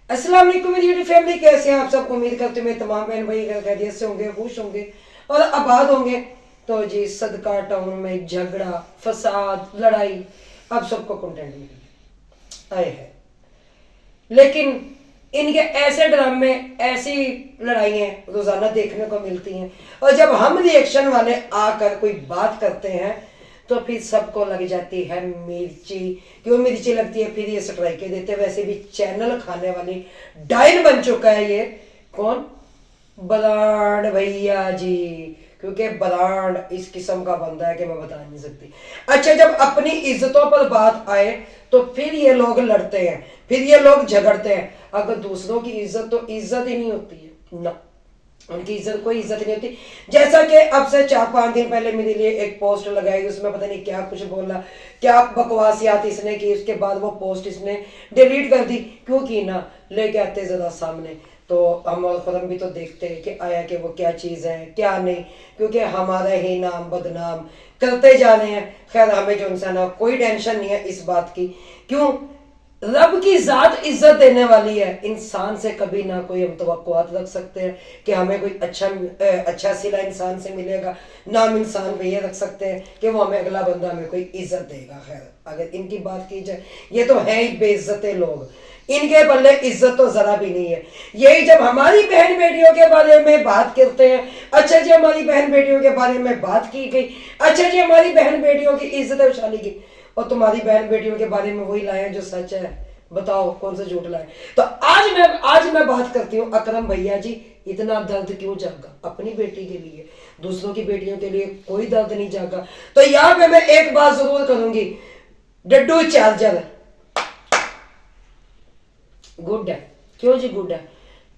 अस्सलाम वालेकुम मेरी यूट्यूब फैमिली, कैसे हैं आप सब। उम्मीद करते हैं मेरे तमाम बहन भाई खैरियत से होंगे, खुश होंगे और आबाद होंगे। तो जी सदका टाउन में झगड़ा, फसाद, लड़ाई, अब सबको कंटेंट मिल आए हैं। लेकिन इनके ऐसे ड्रामे, ऐसी लड़ाइयाँ रोजाना देखने को मिलती हैं और जब हम रिएक्शन वाले आकर कोई बात करते हैं तो फिर सबको लग जाती है मिर्ची। क्यों मिर्ची लगती है? फिर ये स्ट्राइकें देते हैं। वैसे भी चैनल खाने वाली डायन बन चुका है ये। कौन? ब्रांड भैया जी। क्योंकि ब्रांड इस किस्म का बंदा है कि मैं बता नहीं सकती। अच्छा, जब अपनी इज्जतों पर बात आए तो फिर ये लोग लड़ते हैं, फिर ये लोग झगड़ते हैं। अगर दूसरों की इज्जत, तो इज्जत ही नहीं होती है ना, उनकी इज्जत, कोई इज्जत नहीं होती। जैसा कि अब से 4-5 दिन पहले मेरे लिए एक पोस्ट लगाई, उसमें पता नहीं क्या कुछ बोला, क्या बकवासियात इसने की। उसके बाद वो पोस्ट इसने डिलीट कर दी। क्यों की ना? लेके आते जरा सामने तो हम और खुद भी तो देखते हैं कि आया कि वो क्या चीज़ है क्या नहीं, क्योंकि हमारा ही नाम बदनाम करते जा रहे हैं। खैर, हमें जो इंसान है कोई टेंशन नहीं है इस बात की। क्यों? रब की जात इज्जत देने वाली है। इंसान से कभी ना कोई हम तवक्कुआत रख सकते हैं कि हमें कोई अच्छा सिला इंसान से मिलेगा, ना हम इंसान पे ये रख सकते हैं कि वो हमें, अगला बंदा हमें कोई इज्जत देगा। खैर, अगर इनकी बात की जाए, ये तो है ही बेइज्जते लोग, इनके बल्ले इज्जत तो जरा भी नहीं है। यही जब हमारी बहन बेटियों के बारे में बात करते हैं, अच्छा जी हमारी बहन बेटियों के बारे में बात की गई, अच्छा जी हमारी बहन बेटियों की इज्जत उछाली गई, और तुम्हारी बहन बेटियों के बारे में वही लाए जो सच है। बताओ कौन सा झूठ लाए। तो आज मैं बात करती हूँ अकरम भैया जी, इतना दर्द क्यों जागा अपनी बेटी के लिए? दूसरों की बेटियों के लिए कोई दर्द नहीं जागा। तो यहाँ पे मैं एक बात जरूर करूंगी, डड्डू चार्जर गुड है। क्यों जी गुड है?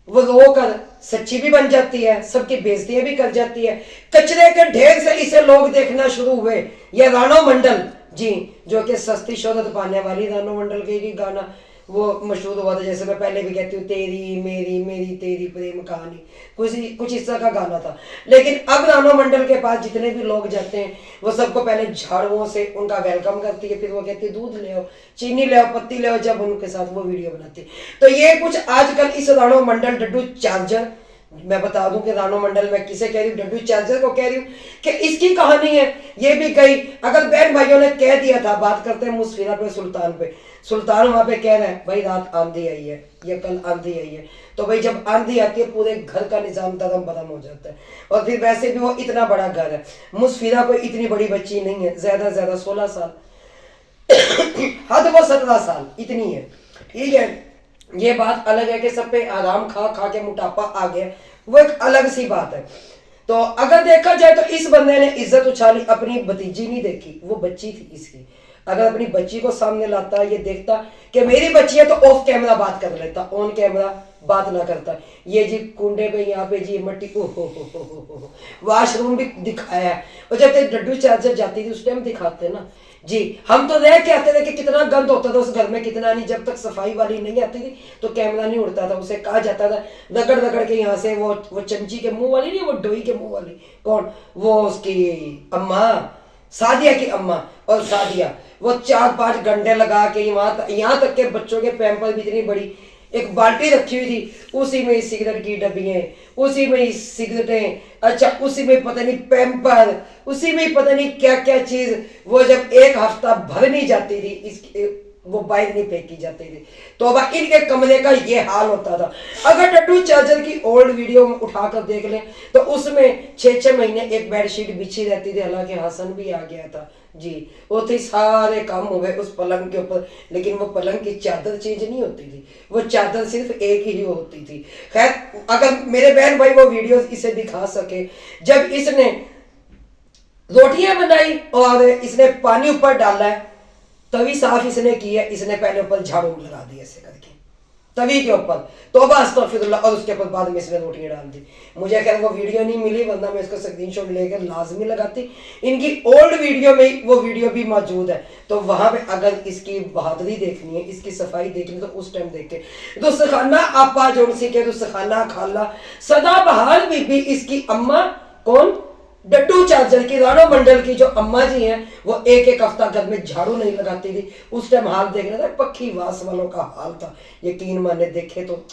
वो रो कर सच्ची भी बन जाती है, सबकी बेइज्जतियां भी कर जाती है। कचरे के ढेर से इसे लोग देखना शुरू हुए। ये रानो मंडल जी, जो कि सस्ती शोहरत पाने वाली, रानो मंडल के ही गाना वो मशहूर हुआ था। जैसे मैं पहले भी कहती हूँ, तेरी मेरी मेरी तेरी प्रेम कहानी, कुछ इस तरह का गाना था। लेकिन अब रानो मंडल के पास जितने भी लोग जाते हैं, वो सबको पहले झाड़ुओं से उनका वेलकम करती है, फिर वो कहती है दूध ले आओ, चीनी ले आओ, पत्ती ले आओ, जब उनके साथ वो वीडियो बनाती है। तो ये कुछ आजकल इस रानो मंडल डड्डू चार्जर, मैं बता दूं कि रानो मंडल मैं किसे कह रही हूँ, डड्डू चार्जर को कह रही हूँ कि इसकी कहानी है। ये भी गई, अगर बहन भाइयों ने कह दिया था, बात करते हैं मुसफिरा पे, सुल्तान पे। सुल्तान वहां पे कह रहे हैं भाई रात आंधी आई है, ये कल आंधी आई है। तो भाई जब आंधी आती है पूरे घर का निजाम दरम बदम हो जाता है। और फिर वैसे भी वो इतना बड़ा घर है, मुसफिरा कोई इतनी बड़ी बच्ची नहीं है, ज्यादा से ज्यादा 16 साल हद वो 17 साल इतनी है। ठीक है, ये बात अलग है कि सब पे आराम खा खा के मोटापा आ गया, वो एक अलग सी बात है। तो अगर देखा जाए तो इस बंदे ने इज्जत उछाली, अपनी भतीजी नहीं देखी, वो बच्ची थी इसकी। अगर अपनी बच्ची को सामने लाता, ये देखता कि मेरी बच्ची है, तो ऑफ कैमरा बात कर लेता, ऑन कैमरा बात ना करता। ये जी कुंडे पे यहाँ पे जी मट्टी, हो वॉशरूम भी दिखाया है। और जब तक डड्डू चार्जर जाती थी उस टाइम दिखाते ना जी। हम तो रह के आते थे कि कितना गंद होता था उस घर में, कितना नहीं। जब तक सफाई वाली नहीं आती थी तो कैमरा नहीं उड़ता था। उसे कहा जाता था रगड़ रगड़ के यहाँ से, वो चमची के मुंह वाली नहीं, वो डोई के मुंह वाली, कौन? वो उसकी अम्मा, सादिया की अम्मा। और सादिया वो 4-5 घंटे लगा के यहाँ तक के बच्चों के पैम्पर भी इतनी बड़ी एक बाल्टी रखी हुई थी, उसी में सिगरेट की डब्बियां, उसी में सिगरेटें, अच्छा उसी में पता नहीं पैम्पर, उसी में पता नहीं क्या क्या चीज। वो जब एक हफ्ता भर नहीं जाती थी इसकी, वो बाइक नहीं फेंकी जाती थी। तो अब इनके कमरे का ये हाल होता था। अगर डड्डू चार्जर की ओल्ड वीडियो में उठाकर देख लें तो उसमें 6-6 महीने एक बेडशीट बिछी रहती थी। हालांकि हसन भी आ गया था जी, वो थे सारे काम हो गए उस पलंग के ऊपर, लेकिन वो पलंग की चादर चेंज नहीं होती थी, वो चादर सिर्फ एक ही होती थी। खैर, अगर मेरे बहन भाई वो वीडियो इसे दिखा सके, जब इसने रोटियां बनाई और इसने पानी ऊपर डाला है, तभी साफ इसने की है, इसने पहले ऊपर झाड़ू लगा दी ऐसे करके तभी के ऊपर, तौबा अस्तगफिरुल्लाह, और उसके ऊपर बाद में इसने रोटियां डाल दी। मुझे खैर वो वीडियो नहीं मिली, वरना मैं इसको स्क्रीनशॉट लेकर लाजमी लगाती। इनकी ओल्ड वीडियो में वो वीडियो भी मौजूद है, तो वहां पे अगर इसकी बहादुरी देखनी है, इसकी सफाई देखनी है, तो उस टाइम देख के रुसखाना आपा जोन सी के रुसखाना खाला सदा बहार बीबी, इसकी अम्मा कौन? डड्डू चार्जर की, राणा मंडल की जो अम्मा जी हैं, वो एक एक हफ्ता घर में झाड़ू नहीं लगाती थी। उस टाइम हाल देखना था, पक्की वास वालों का हाल था, यकीन माने देखे तो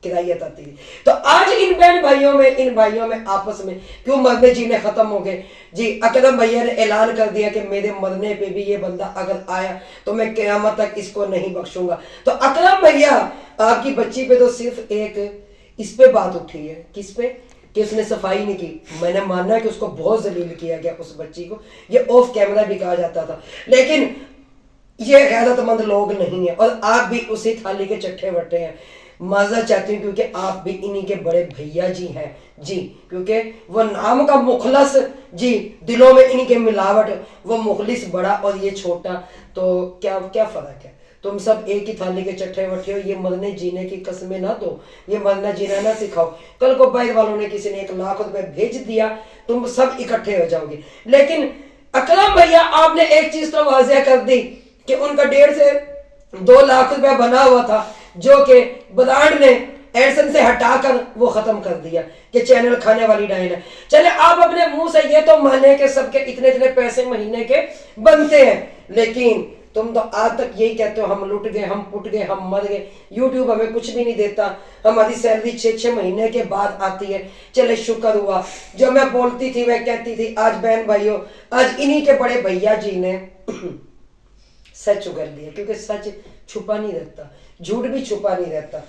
किरायत आती थी। तो आज इन बहन भाइयों में, इन भाइयों में आपस में क्यों मरने जीने खत्म हो गए जी। अकरम भैया ने ऐलान कर दिया कि मेरे मरने पे भी ये बंदा अगर आया तो मैं क़यामत तक इसको नहीं बख्शूंगा। तो अकरम भैया, आपकी बच्ची पे तो सिर्फ एक इस पे बात उठी है, किस पे, कि उसने सफाई नहीं की। मैंने माना है कि उसको बहुत जलील किया गया उस बच्ची को, ये ऑफ कैमरा भी कहा जाता था, लेकिन ये गैरतमंद लोग नहीं है और आप भी उसी थाली के चट्टे बट्टे हैं। माजा चाहती हूँ क्योंकि आप भी इन्हीं के बड़े भैया जी हैं जी, क्योंकि वो नाम का मुखलस जी, दिलों में इन्हीं के मिलावट, वो मुखलिस बड़ा और ये छोटा, तो क्या क्या फर्क है। तुम सब एक ही थाली के चट्टे बट्टे हो। ये मरने जीने की कसमें ना दो, ये मरना जीना ना सिखाओ। कल को बाहर वालों ने किसी ने 1 लाख रुपए भेज दिया, तुम सब इकट्ठे हो जाओगे। लेकिन अकरम भैया, आपने एक चीज तो वाज़ेह कर दी कि उनका 1.5 से 2 लाख रुपया बना हुआ था, जो कि ब्रांड ने एडसन से हटाकर वो खत्म कर दिया कि चैनल खाने वाली डाइन है। चले आप अपने मुंह से ये तो माने कि सबके इतने इतने पैसे महीने के बनते हैं, लेकिन तुम तो आज तक यही कहते हो हम लुट गए, हम पुट गए, हम मर गए, यूट्यूब हमें कुछ भी नहीं देता, हमारी सैलरी 6-6 महीने के बाद आती है। चले शुक्र हुआ, जो मैं बोलती थी वह कहती थी। आज बहन भाइयों, आज इन्हीं के बड़े भैया जी ने सच उगल लिया, क्योंकि सच छुपा नहीं रहता, झूठ भी छुपा नहीं रहता।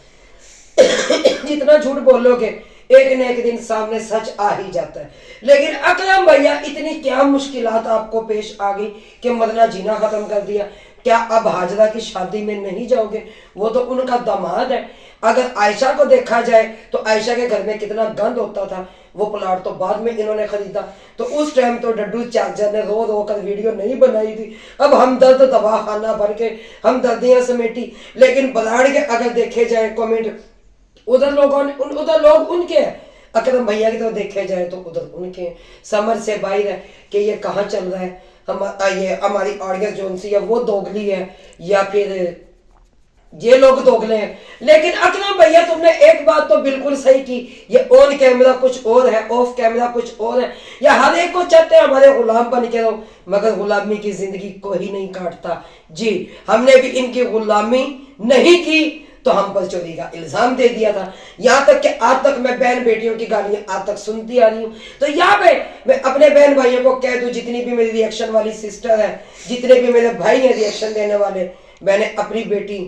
जितना झूठ बोलोगे एक न एक दिन सामने सच आ ही जाता है। लेकिन अकरम भैया, इतनी क्या मुश्किलात आपको पेश आ गई कि मरना जीना खत्म कर दिया। क्या अब हाजरा की शादी में नहीं जाओगे? वो तो उनका दामाद है। अगर आयशा को देखा जाए तो आयशा के घर में कितना गंद होता था, वो प्लाट तो बाद में इन्होंने खरीदा। तो उस टाइम तो डड्डू चाचा ने रो रो कर वीडियो नहीं बनाई थी। अब हमदर्द दवा खाना भर के हमदर्दियां समेटी। लेकिन बलाड़ के अगर देखे जाए कमेंट, उधर लोग उनके हैं। अकरम भैया की तो देखे जाए तो उधर उनके समर से बाहर है कि ये कहाँ चल रहा है, हम ये हमारी ऑडियंस जोन सी है वो दोगली है या फिर ये लोग दोगले हैं। लेकिन अकरम भैया, तुमने एक बात तो बिल्कुल सही की, ये ऑन कैमरा कुछ और है, ऑफ कैमरा कुछ और है। या हर एक को चाहते हैं हमारे गुलाम बन के रहो, मगर गुलामी की जिंदगी कोई नहीं काटता जी। हमने भी इनकी गुलामी नहीं की तो हम पर चोरी का इल्जाम दे दिया था। यहाँ तक कि आज तक मैं बहन बेटियों की गालियां आज तक सुनती आ रही हूँ। तो यहाँ पे मैं अपने बहन भाइयों को कह दूं, जितनी भी मेरी रिएक्शन वाली सिस्टर है, जितने भी मेरे भाई हैं रिएक्शन देने वाले, मैंने अपनी बेटी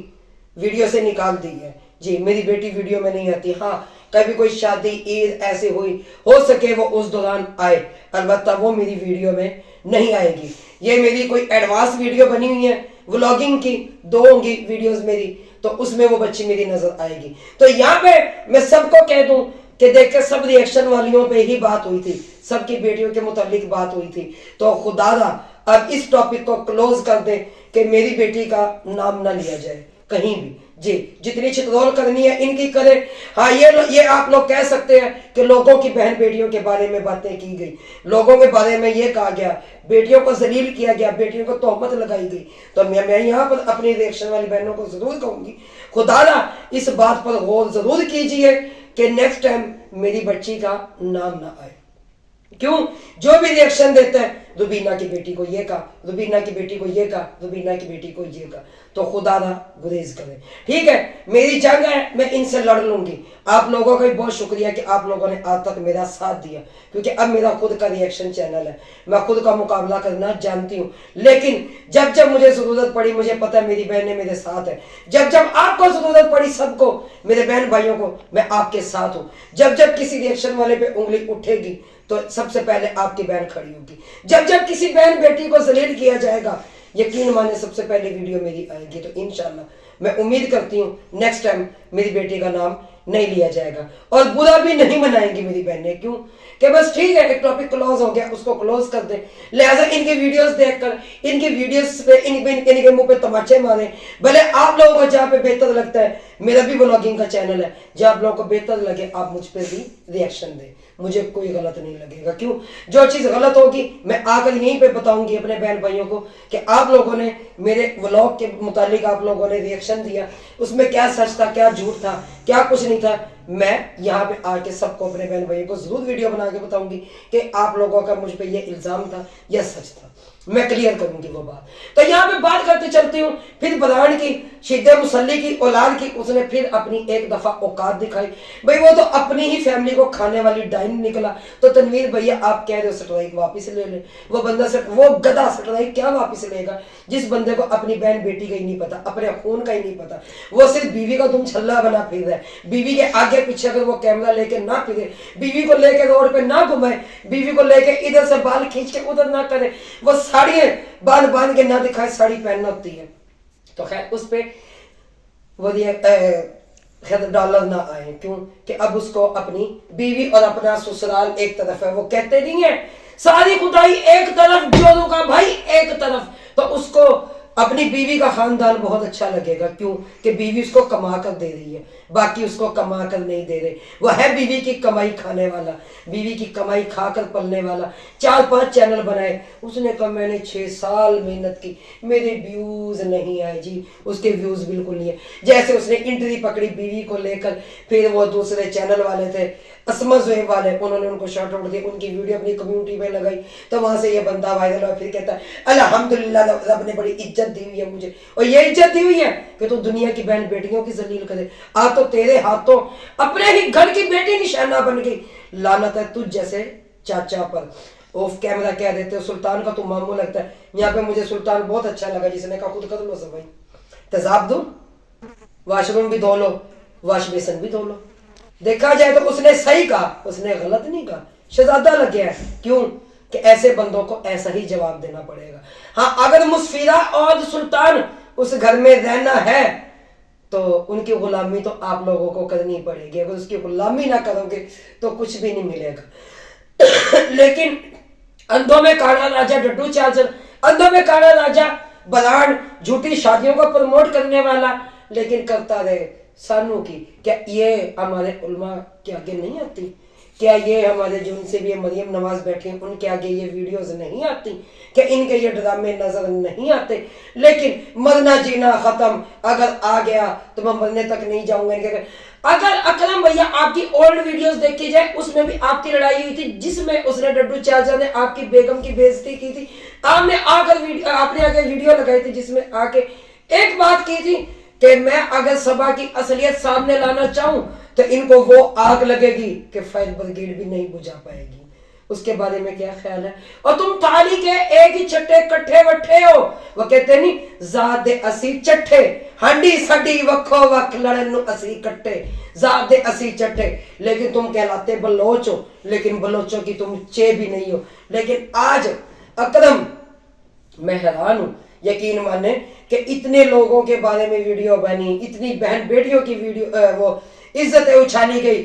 वीडियो से निकाल दी है जी। मेरी बेटी वीडियो में नहीं आती। हाँ, कभी कोई शादी ईद ऐसे हुई, हो सके वो उस दौरान आए, अलबत्ता वो मेरी वीडियो में नहीं आएगी। ये मेरी कोई एडवांस वीडियो बनी हुई है व्लॉगिंग की, 2 होंगी वीडियोस मेरी, तो उसमें वो बच्ची मेरी नजर आएगी। तो यहाँ पे मैं सबको कह दूं कि देख के सब रिएक्शन वालियों पे ही बात हुई थी, सबकी बेटियों के मुतालिक बात हुई थी। तो खुदारा अब इस टॉपिक को क्लोज कर दे कि मेरी बेटी का नाम ना लिया जाए कहीं भी जी। जितनी छितरोल करनी है इनकी करे। हाँ, ये आप लोग कह सकते हैं कि लोगों की बहन बेटियों के बारे में बातें की गई, लोगों के बारे में ये कहा गया, बेटियों को जलील किया गया, बेटियों को तोहमत लगाई गई। तो मैं यहाँ पर अपनी रिएक्शन वाली बहनों को जरूर कहूंगी, खुदारा इस बात पर गौर जरूर कीजिए कि नेक्स्ट टाइम मेरी बच्ची का नाम ना आए। क्यों? जो भी रिएक्शन देता है, रुबीना की बेटी को ये कहा, रुबीना की बेटी को ये कहा, रुबीना की बेटी को ये कहा, तो खुदा ना गुरेज करे। ठीक है, मेरी जंग है, मैं इनसे लड़ लूंगी। आप लोगों का भी बहुत शुक्रिया कि आप लोगों ने आज तक मेरा साथ दिया, क्योंकि अब मेरा खुद का रिएक्शन चैनल है, मैं खुद का मुकाबला करना जानती हूँ। लेकिन जब जब मुझे जरूरत पड़ी, मुझे पता है मेरी बहनें मेरे साथ है। जब जब आपको जरूरत पड़ी, सबको, मेरे बहन भाइयों को, मैं आपके साथ हूँ। जब जब किसी रिएक्शन वाले पे उंगली उठेगी तो सबसे पहले आपकी बहन खड़ी होगी। जब जब किसी बहन बेटी को जलील किया जाएगा, यकीन माने सबसे पहले वीडियो मेरी आएगी। तो इंशाल्लाह मैं उम्मीद करती हूँ नेक्स्ट टाइम मेरी बेटी का नाम नहीं लिया जाएगा और बुरा भी नहीं मनाएंगी मेरी बहनें। क्यों? कि बस ठीक है, एक टॉपिक क्लोज हो गया, उसको क्लोज कर दे। लिहाजा इनके वीडियोस देखकर, इनके वीडियोस पे इनके मुंह पे तमाचे मारे। भले आप लोगों को जहाँ पे बेहतर लगता है, मेरा भी व्लॉगिंग का चैनल है, जहाँ आप लोगों को बेहतर लगे आप मुझ पे भी रिएक्शन दें, मुझे कोई गलत नहीं लगेगा। क्यों? जो चीज गलत होगी मैं आकर यहीं पे बताऊंगी अपने बहन भाइयों को कि आप लोगों ने मेरे व्लॉग के मुतालिक आप लोगों ने रिएक्शन दिया, उसमें क्या सच था, क्या झूठ था, क्या कुछ नहीं था। मैं यहाँ पे आके सबको अपने बहन भाइयों को जरूर वीडियो बना के बताऊंगी कि आप लोगों का मुझ पे ये इल्जाम था या सच था, मैं क्लियर करूंगी वो बात। तो यहाँ पे बात करते चलती हूँ। फिर बदान की शिद्दे मुसल्ली की औलाद की उसने फिर अपनी एक दफा औकात दिखाई। भाई वो तो अपनी ही फैमिली को खाने वाली डाइन निकला। तो तनवीर भैया आप कह रहे हो स्ट्राइक वापिस ले ले, वो बंदा वो गधा स्ट्राइक क्या वापिस लेगा जिस बंदे को अपनी बहन बेटी का ही नहीं पता, अपने खून का ही नहीं पता, वो सिर्फ बीवी का तुम छल्ला बना फिर रहा है। बीवी के आगे पीछे अगर वो कैमरा लेके ना फिरे, बीवी को लेके रोड पे ना घुमाए, बीवी को लेके इधर से बाल खींच के उधर ना करे, वो साड़ियां बांध बांध के ना दिखाए, साड़ी पहनना होती है। तो खैर उस पे वो खैर डॉलर ना आए, क्यों कि अब उसको अपनी बीवी और अपना ससुराल एक तरफ है। वो कहते नहीं है सारी खुदाई एक तरफ, जोरों का भाई एक तरफ। तो उसको अपनी बीवी का खानदान बहुत अच्छा लगेगा, क्यों कि बीवी उसको कमा कर दे रही है, बाकी उसको कमा कर नहीं दे रहे। वो है बीवी की कमाई खाने वाला, बीवी की कमाई खाकर पलने वाला। 4-5 चैनल बनाए, उसने कहा मैंने 6 साल मेहनत की, मेरे व्यूज नहीं आए जी, उसके व्यूज बिल्कुल नहीं है। जैसे उसने इंटरी पकड़ी बीवी को लेकर, फिर वो दूसरे चैनल वाले थे असमा ज़ुएब वाले, उन्होंने उनको शॉर्ट आउट दिया, उनकी वीडियो अपनी कम्युनिटी में लगाई, तो वहां से ये बंदा वायरल हुआ। फिर कहता है अल्हम्दुलिल्लाह रब ने बड़ी इज्जत दी हुई है मुझे, और ये इज्जत दी हुई है कि तू दुनिया की बहन बेटियों की जलील करे। आ तो तेरे हाथों अपने ही घर की बेटी निशाना बन गई। लानत है तुझ जैसे चाचा पर। ऑफ कैमरा कह देते हो सुल्तान का तू मामू लगता है। यहाँ पे मुझे सुल्तान बहुत अच्छा लगा जिसने कहा खुद कर लो सफाई, तेजाब दो, वॉशरूम भी धो लो, वॉश बेसन भी धो लो। देखा जाए तो उसने सही कहा, उसने गलत नहीं कहा। शहजादा लग गया है, क्यों कि ऐसे बंदों को ऐसा ही जवाब देना पड़ेगा। हाँ, अगर मुस्फिरा और सुल्तान उस घर में रहना है तो उनकी गुलामी तो आप लोगों को करनी पड़ेगी। अगर उसकी गुलामी ना करोगे तो कुछ भी नहीं मिलेगा। लेकिन अंधों में काना राजा डड्डू चार्जर, अंधों में काना राजा बलान, झूठी शादियों को प्रमोट करने वाला, लेकिन करता रहे सानू की। क्या ये हमारे उल्मा के आगे नहीं आती? क्या ये हमारे जो उनसे भी मरियम नवाज बैठे हैं उनके आगे ये वीडियोस नहीं आती? क्या इनके ये ड्रामे नजर नहीं आते? लेकिन मरना जीना खत्म, अगर आ गया तो मैं मरने तक नहीं जाऊंगा। अगर अकरम भैया आपकी ओल्ड वीडियोस देखी जाए, उसमें भी आपकी लड़ाई हुई थी, जिसमें उसने डड्डू चाचा ने आपकी बेगम की बेइज्जती की थी। आपने आगे वीडियो लगाई थी जिसमें आके एक बात की थी कि मैं अगर सभा की असलियत सामने लाना चाहूं तो इनको वो आग लगेगी कि फायर ब्रिगेड भी नहीं बुझा पाएगी। उसके बारे में क्या ख्याल है? और तुम ताली के एक ही छट्टे कट्ठे वट्ठे हो। वो कहते नहीं ज़ात दे असी चट्ठे, हांडी सडी वखो वख लड़न नु असी कट्टे, ज़ात दे असी चट्टे। लेकिन तुम कहलाते बलोच हो, लेकिन बलोचों की तुम चे भी नहीं हो। लेकिन आज अकरम, मैं हैरान हूं, यकीन माने कि इतने लोगों के बारे में वीडियो बनी, इतनी बहन बेटियों की वीडियो वो इज्जतें उछाली गई।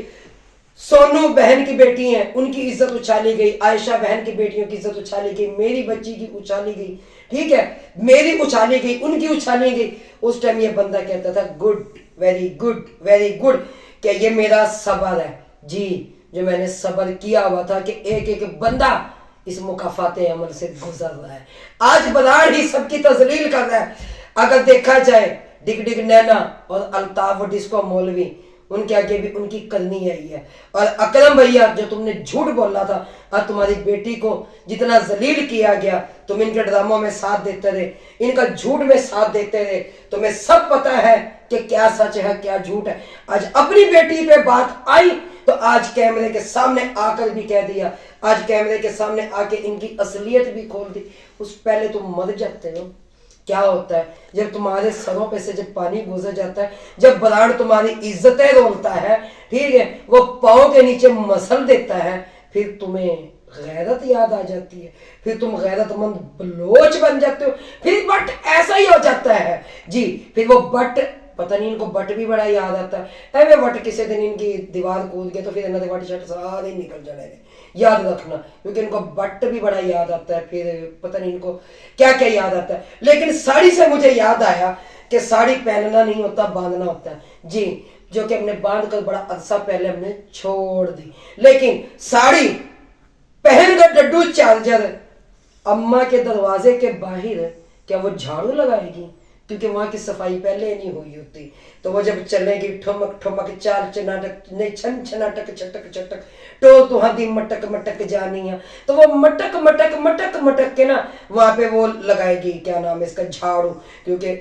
सोनू बहन की बेटी है, उनकी इज्जत उछाली गई, आयशा बहन की बेटियों की इज्जत उछाली गई, मेरी बच्ची की उछाली गई, ठीक है, मेरी उछाली गई, उनकी उछाली गई। उस टाइम ये बंदा कहता था good, very good, very good, क्या ये मेरा सबर है जी, जो मैंने सबर किया हुआ था कि एक एक बंदा इस मुकाफाते अमल से गुजर रहा है। आज बलाड़ ही सबकी तजलील कर रहा है। अगर देखा जाए डिग डिग नैना और अल्ताफ डिस्को मौलवी, उनके आगे भी उनकी करनी यही है। और अकरम भैया जो तुमने झूठ बोला था, और तुम्हारी बेटी को जितना जलील किया गया, तुम इनके ड्रामों में साथ देते रहे, इनका झूठ में साथ देते रहे, तुम्हें सब पता है कि क्या सच है क्या झूठ है। आज अपनी बेटी पे बात आई तो आज कैमरे के सामने आकर भी कह दिया, आज कैमरे के सामने आके इनकी असलियत भी खोल दी। उस पहले तुम मर जाते हो। क्या होता है जब तुम्हारे सरों पे से जब पानी गुजर जाता है, जब बराड़ तुम्हारी इज्जतें रोलता है, ठीक है, वो पाँव के नीचे मसल देता है, फिर तुम्हें गैरत याद आ जाती है, फिर तुम गैरतमंद बलोच बन जाते हो। फिर बट ऐसा ही हो जाता है जी, फिर वो बट पता नहीं इनको बट भी बड़ा याद आता है। वे बट किसी दिन इनकी दीवार कूद गए तो फिर इन्होंने बट शर्ट सारे निकल जाने, याद रखना, क्योंकि इनको बट भी बड़ा याद आता है, फिर पता नहीं इनको क्या क्या याद आता है। लेकिन साड़ी से मुझे याद आया कि साड़ी पहनना नहीं होता, बांधना होता है जी, जो कि हमने बांध कर बड़ा अरसा पहले हमने छोड़ दी। लेकिन साड़ी पहन कर डड्डू चार्जर अम्मा के दरवाजे के बाहर क्या वो झाड़ू लगाएगी? क्योंकि वहाँ की सफाई पहले नहीं हुई होती। तो वो जब चलेगी ठुमक ठुमक चार चनाटक नहीं छन छनाटक चटक चटक तो तुहादी मटक मटक जानी है, तो वो मटक मटक मटक मटक के ना वहाँ पे वो लगाएगी क्या नाम है इसका झाड़ू, क्योंकि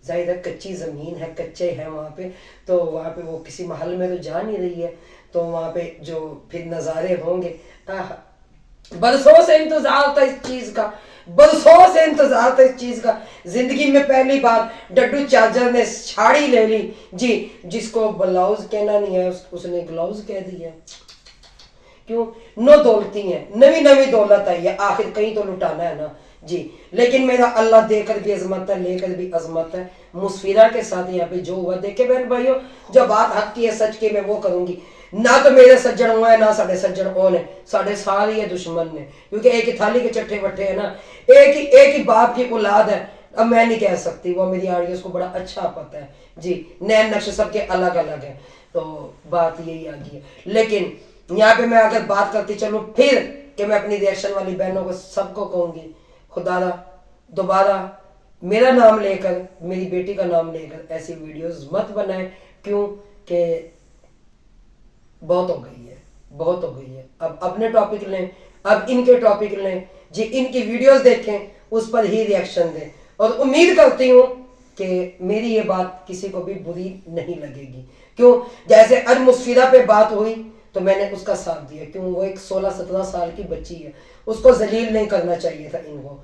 जाहिर कच्ची ज़मीन है, कच्चे हैं वहाँ पे, तो वहाँ पे वो किसी महल में तो जा नहीं रही है, तो वहाँ पे जो फिर नज़ारे होंगे, बरसों से इंतजार था इस चीज का, बरसों से इंतजार था इस चीज का। जिंदगी में पहली बार डड्डू चार्जर ने साड़ी ले ली जी, जिसको ब्लाउज कहना नहीं है उसने ग्लाउज कह दिया। क्यों? नो दौलती है, नवी नवी दौलत आई है, आखिर कहीं तो लुटाना है ना जी। लेकिन मेरा अल्लाह देकर भी अजमत है, लेकर भी अजमत है। मुसफिरा के साथ यहाँ पे जो हुआ देखे बहन भाइयों, जो बात हक की है सच की मैं वो करूंगी। ना तो मेरे सज्जन हुआ है ना साढ़े सज्जन ओन है, साढ़े सारे ये दुश्मन ने, क्योंकि एक ही थाली के चट्टे बट्टे है ना, एक ही बाप की औलाद है। अब मैं नहीं कह सकती, वो मेरी आडियंस को बड़ा अच्छा पता है जी, नैन नक्श सबके अलग अलग है, तो बात यही आ गई है। लेकिन यहाँ पे मैं अगर बात करती चलूँ फिर कि मैं अपनी रिएक्शन वाली बहनों को सबको कहूंगी, खुदारा दोबारा मेरा नाम लेकर, मेरी बेटी का नाम लेकर ऐसी वीडियोस मत बनाएं, क्यों कि बहुत हो गई है, बहुत हो गई है। अब अपने टॉपिक लें, अब इनके टॉपिक लें जी, इनकी वीडियोस देखें, उस पर ही रिएक्शन दें, और उम्मीद करती हूँ कि मेरी ये बात किसी को भी बुरी नहीं लगेगी। क्यों? जैसे आज मुसफिरा पे बात हुई तो मैंने उसका साथ दिया, क्यों? वो एक 16-17 साल की बच्ची है, उसको जलील नहीं करना चाहिए था। इनको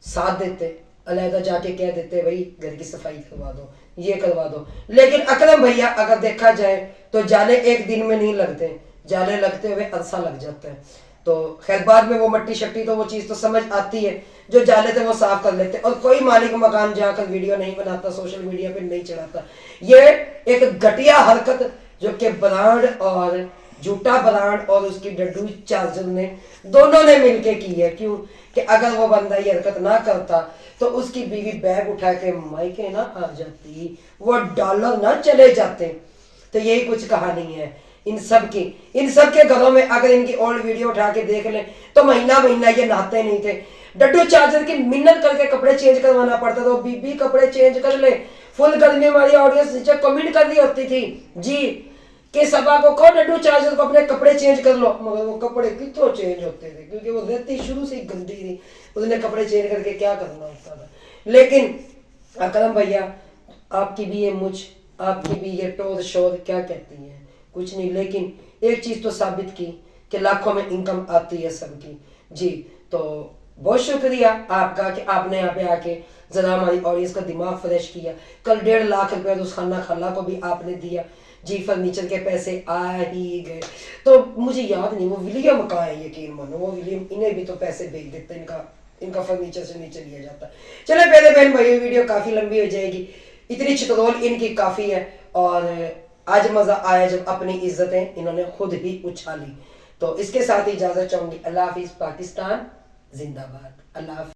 साथ देते, अलहदा जाके कह देते भाई घर की सफाई करवा दो, ये करवा दो। लेकिन अकरम भैया अगर देखा जाए तो जाले एक दिन में नहीं लगते, जाले लगते हुए अरसा लग जाता है। तो खैर बाद में वो मट्टी शट्टी तो वो चीज़ तो समझ आती है, जो जाले थे वो साफ कर लेते, और कोई मालिक मकान जाकर वीडियो नहीं बनाता, सोशल मीडिया पे नहीं चढ़ाता। ये एक घटिया हरकत जो कि ब्रांड और झूठा ब्रांड और उसकी डड्डू चार्जर ने दोनों ने मिलके की है। क्यों? कि अगर वो बंदा ये हरकत ना करता तो उसकी बीवी बैग उठा के मायके ना आ जाती, वो डॉलर ना चले जाते। तो यही कुछ कहानी है इन सब की। इन सब के घरों में अगर इनकी ओल्ड वीडियो उठा के देख लें तो महीना महीना ये नहाते नहीं थे, डड्डू चार्जर की मिन्नत करके कपड़े चेंज करवाना पड़ता था, बीबी कपड़े चेंज कर ले। फुल गर्मी वाली ऑडियंस नीचे कमेंट कर रही होती थी जी कि सबा को कहो डड्डू चार्जर को अपने कपड़े चेंज कर लो, मगर वो कपड़े कितों चेंज होते थे, क्योंकि वो रहती शुरू से ही गंदी थी, उसने कपड़े चेंज करके क्या करना होता था। लेकिन अकरम भैया आपकी भी ये मुझ, आपकी भी ये टोर शोर क्या कहती है, कुछ नहीं। लेकिन एक चीज तो साबित की कि लाखों में इनकम आती है सबकी जी। तो बहुत शुक्रिया आपका कि आपने यहाँ पे आके जरा हमारी ऑडियंस का दिमाग फ्रेश किया। कल 1.5 लाख रुपया तो खाना खाला को भी आपने दिया जी, फर्नीचर के पैसे आ ही गए। तो मुझे याद नहीं वो विलियम कहाँ है, यकीन मानो वो विलियम, इन्हें भी तो पैसे भेज देते, इनका फर्नीचर से नीचे लिया जाता। चले पहले बहन भाई वीडियो काफी लंबी हो जाएगी, इतनी चितरोल इनकी काफी है, और आज मजा आया जब अपनी इज्जतें इन्होंने खुद ही उछाली। तो इसके साथ ही इजाजत चाहूंगी। अल्लाह हाफिज, पाकिस्तान जिंदाबाद। अल्लाह हाफिज।